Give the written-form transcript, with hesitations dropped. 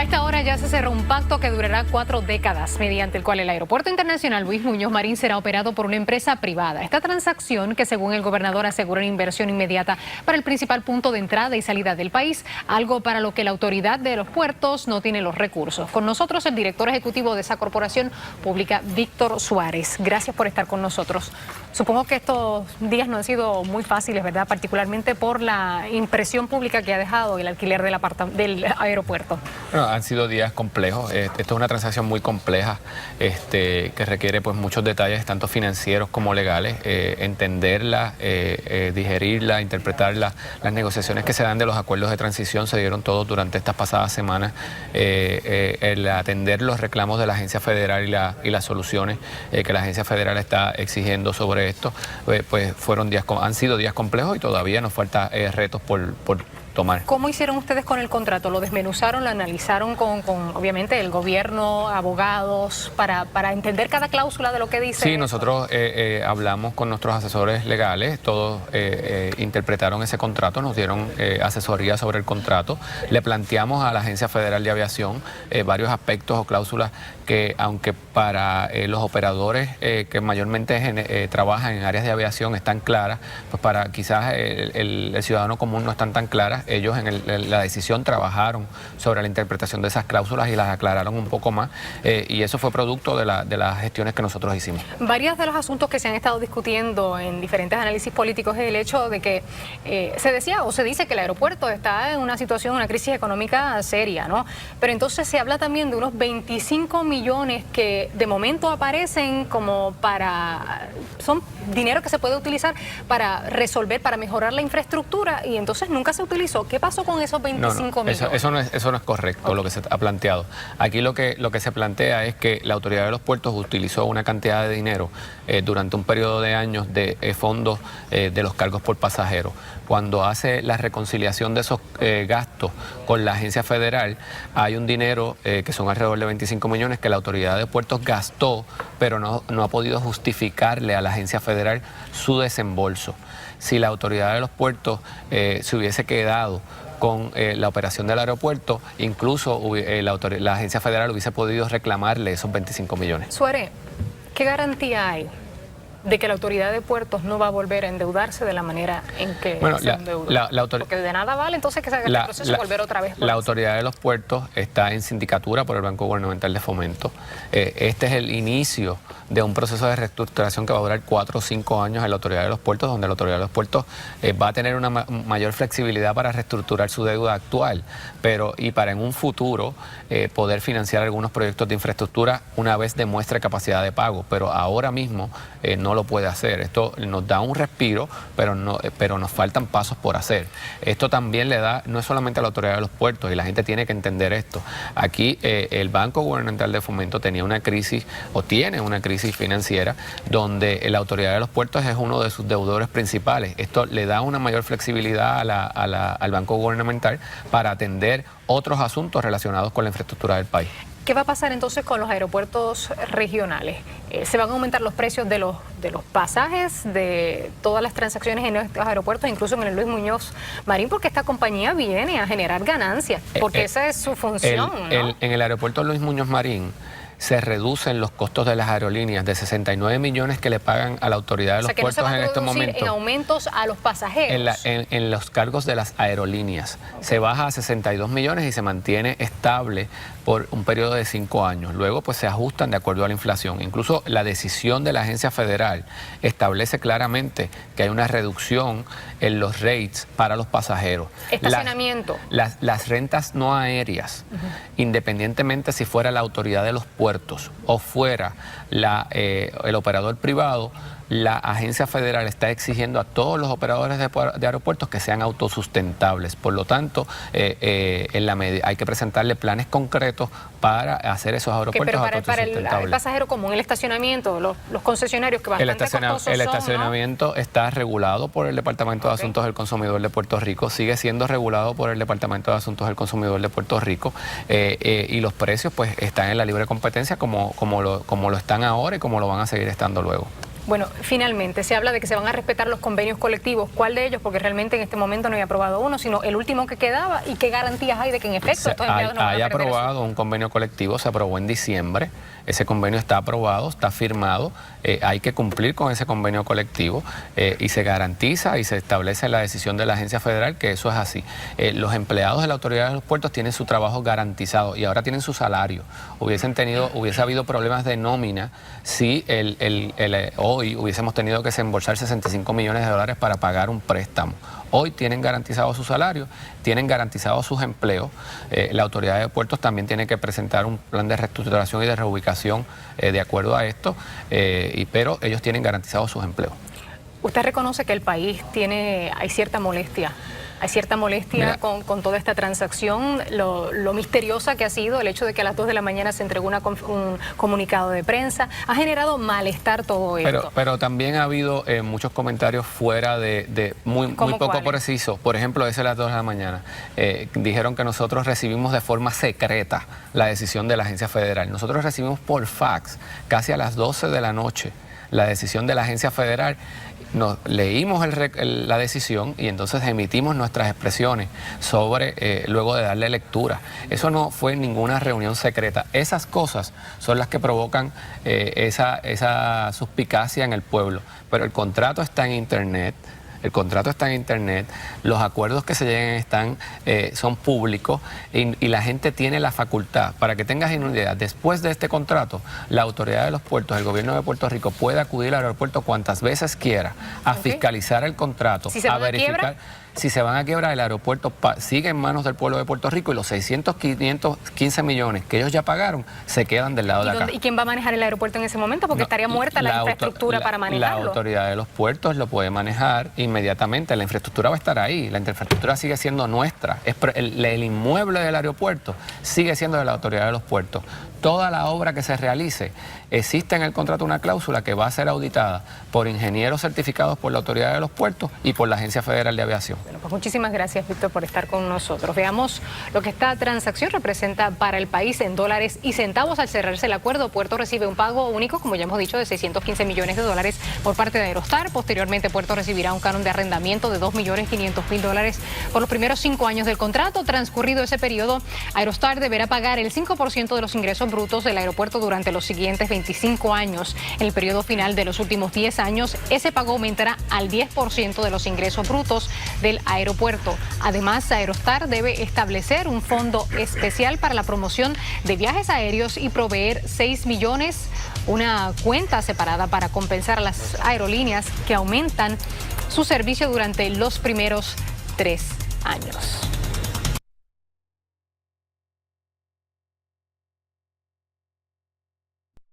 esta hora ya se cerró un pacto que durará 4 décadas, mediante el cual el Aeropuerto Internacional Luis Muñoz Marín será operado por una empresa privada. Esta transacción, que según el gobernador asegura una inversión inmediata para el principal punto de entrada y salida del país, algo para lo que la autoridad de los puertos no tiene los recursos. Con nosotros el director ejecutivo de esa corporación pública, Víctor Suárez. Gracias por estar con nosotros. Supongo que estos días no han sido muy fáciles, ¿verdad? Particularmente por la impresión pública que ha dejado el alquiler del aeropuerto. Bueno, han sido días complejos. Esto es una transacción muy compleja que requiere pues muchos detalles, tanto financieros como legales. Entenderla, digerirla, interpretarla. Las negociaciones que se dan de los acuerdos de transición se dieron todos durante estas pasadas semanas. El atender los reclamos de la agencia federal y las soluciones que la agencia federal está exigiendo sobre esto, pues han sido días complejos y todavía nos falta retos por tomar. ¿Cómo hicieron ustedes con el contrato? ¿Lo desmenuzaron, lo analizaron con obviamente el gobierno, abogados, para entender cada cláusula de lo que dice? Sí, nosotros hablamos con nuestros asesores legales, todos interpretaron ese contrato, nos dieron asesoría sobre el contrato, le planteamos a la Agencia Federal de Aviación varios aspectos o cláusulas que, aunque para los operadores que mayormente trabajan en áreas de aviación están claras, pues para quizás el ciudadano común no están tan claras. Ellos en la decisión trabajaron sobre la interpretación de esas cláusulas y las aclararon un poco más, y eso fue producto de las gestiones que nosotros hicimos. Varios de los asuntos que se han estado discutiendo en diferentes análisis políticos es el hecho de que se decía o se dice que el aeropuerto está en una situación, una crisis económica seria, ¿no? Pero entonces se habla también de unos 25 millones que de momento aparecen como son dinero que se puede utilizar para resolver, para mejorar la infraestructura, y entonces nunca se utilizó. ¿Qué pasó con esos 25 millones? Eso no es correcto, okay. Lo que se ha planteado. Aquí lo que se plantea es que la autoridad de los puertos utilizó una cantidad de dinero durante un periodo de años de fondos de los cargos por pasajeros. Cuando hace la reconciliación de esos gastos con la agencia federal, hay un dinero que son alrededor de 25 millones que la autoridad de puertos gastó, pero no ha podido justificarle a la agencia federal su desembolso. Si la autoridad de los puertos se hubiese quedado con la operación del aeropuerto, incluso la agencia federal hubiese podido reclamarle esos 25 millones. Suárez, ¿qué garantía hay de que la autoridad de puertos no va a volver a endeudarse de la manera en que se endeudó? Porque de nada vale entonces que se haga el proceso y volver otra vez. La autoridad de los puertos está en sindicatura por el Banco Gubernamental de Fomento. Este es el inicio de un proceso de reestructuración que va a durar 4 o 5 años en la autoridad de los puertos, donde la autoridad de los puertos va a tener una mayor flexibilidad para reestructurar su deuda actual, y para en un futuro poder financiar algunos proyectos de infraestructura una vez demuestre capacidad de pago, pero ahora mismo no lo puede hacer. Esto nos da un respiro, pero nos faltan pasos por hacer. Esto también le da, no es solamente a la autoridad de los puertos, y la gente tiene que entender esto. Aquí el Banco Gubernamental de Fomento tenía una crisis, o tiene una crisis financiera, donde la autoridad de los puertos es uno de sus deudores principales. Esto le da una mayor flexibilidad al Banco Gubernamental para atender otros asuntos relacionados con la infraestructura del país. ¿Qué va a pasar entonces con los aeropuertos regionales? ¿Se van a aumentar los precios de los pasajes, de todas las transacciones en estos aeropuertos, incluso en el Luis Muñoz Marín, porque esta compañía viene a generar ganancias, porque esa es su función, ¿no? En el aeropuerto Luis Muñoz Marín se reducen los costos de las aerolíneas de 69 millones que le pagan a la autoridad de los puertos en estos momentos. En aumentos a los pasajeros. En los cargos de las aerolíneas se baja a 62 millones y se mantiene estable por un periodo de 5 años. Luego pues se ajustan de acuerdo a la inflación. Incluso la decisión de la agencia federal establece claramente que hay una reducción en los rates para los pasajeros. Estacionamiento. Las rentas no aéreas, independientemente si fuera la autoridad de los puertos o fuera el operador privado, la agencia federal está exigiendo a todos los operadores de aeropuertos que sean autosustentables. Por lo tanto, hay que presentarle planes concretos para hacer esos aeropuertos autosustentables. Para el pasajero común, el estacionamiento, los concesionarios que bastante costosos el estacionamiento son, ¿no? Está regulado por el Departamento de Asuntos del Consumidor de Puerto Rico, sigue siendo regulado por el Departamento de Asuntos del Consumidor de Puerto Rico, y los precios pues están en la libre competencia como lo están ahora y como lo van a seguir estando luego. Bueno, finalmente, se habla de que se van a respetar los convenios colectivos. ¿Cuál de ellos? Porque realmente en este momento no hay aprobado uno, sino el último que quedaba. ¿Y qué garantías hay de que en efecto estos empleados no van a perder aprobado un convenio colectivo, se aprobó en diciembre. Ese convenio está aprobado, está firmado. Hay que cumplir con ese convenio colectivo y se garantiza y se establece en la decisión de la agencia federal que eso es así. Los empleados de la Autoridad de los Puertos tienen su trabajo garantizado y ahora tienen su salario. Hubiese habido problemas de nómina si hoy hubiésemos tenido que desembolsar 65 millones de dólares para pagar un préstamo. Hoy tienen garantizado su salario, tienen garantizados sus empleos. La Autoridad de Puertos también tiene que presentar un plan de reestructuración y de reubicación de acuerdo a esto, pero ellos tienen garantizados sus empleos. ¿Usted reconoce que el país hay cierta molestia? Hay cierta molestia con toda esta transacción, lo misteriosa que ha sido el hecho de que a las 2 de la mañana se entregó un comunicado de prensa. Ha generado malestar todo esto. Pero también ha habido muchos comentarios fuera muy poco precisos. Por ejemplo, ese a las 2 de la mañana. Dijeron que nosotros recibimos de forma secreta la decisión de la agencia federal. Nosotros recibimos por fax casi a las 12 de la noche la decisión de la agencia federal. Nos leímos la decisión y entonces emitimos nuestras expresiones luego de darle lectura. Eso no fue ninguna reunión secreta. Esas cosas son las que provocan esa suspicacia en el pueblo. Pero el contrato está en Internet. El contrato está en Internet, los acuerdos que se lleguen son públicos y la gente tiene la facultad. Para que tengas una idea, después de este contrato, la Autoridad de los Puertos, el gobierno de Puerto Rico puede acudir al aeropuerto cuantas veces quiera a fiscalizar el contrato, a verificar. Si se van a quiebra, el aeropuerto sigue en manos del pueblo de Puerto Rico y los 515 millones que ellos ya pagaron se quedan del lado de acá. ¿Y quién va a manejar el aeropuerto en ese momento? Porque estaría muerta la infraestructura para manejarlo. La Autoridad de los Puertos lo puede manejar inmediatamente. La infraestructura va a estar ahí. La infraestructura sigue siendo nuestra. El inmueble del aeropuerto sigue siendo de la Autoridad de los Puertos. Toda la obra que se realice, existe en el contrato una cláusula que va a ser auditada por ingenieros certificados por la Autoridad de los Puertos y por la Agencia Federal de Aviación. Bueno, pues muchísimas gracias, Víctor, por estar con nosotros. Veamos lo que esta transacción representa para el país en dólares y centavos. Al cerrarse el acuerdo, Puerto recibe un pago único, como ya hemos dicho, de 615 millones de dólares por parte de Aerostar. Posteriormente, Puerto recibirá un canon de arrendamiento de $2.500.000 por los primeros 5 años del contrato. Transcurrido ese periodo, Aerostar deberá pagar el 5% de los ingresos brutos del aeropuerto durante los siguientes 25 años. En el periodo final de los últimos 10 años, ese pago aumentará al 10% de los ingresos brutos del aeropuerto. Además, Aerostar debe establecer un fondo especial para la promoción de viajes aéreos y proveer 6 millones, una cuenta separada para compensar a las aerolíneas que aumentan su servicio durante los primeros 3 años.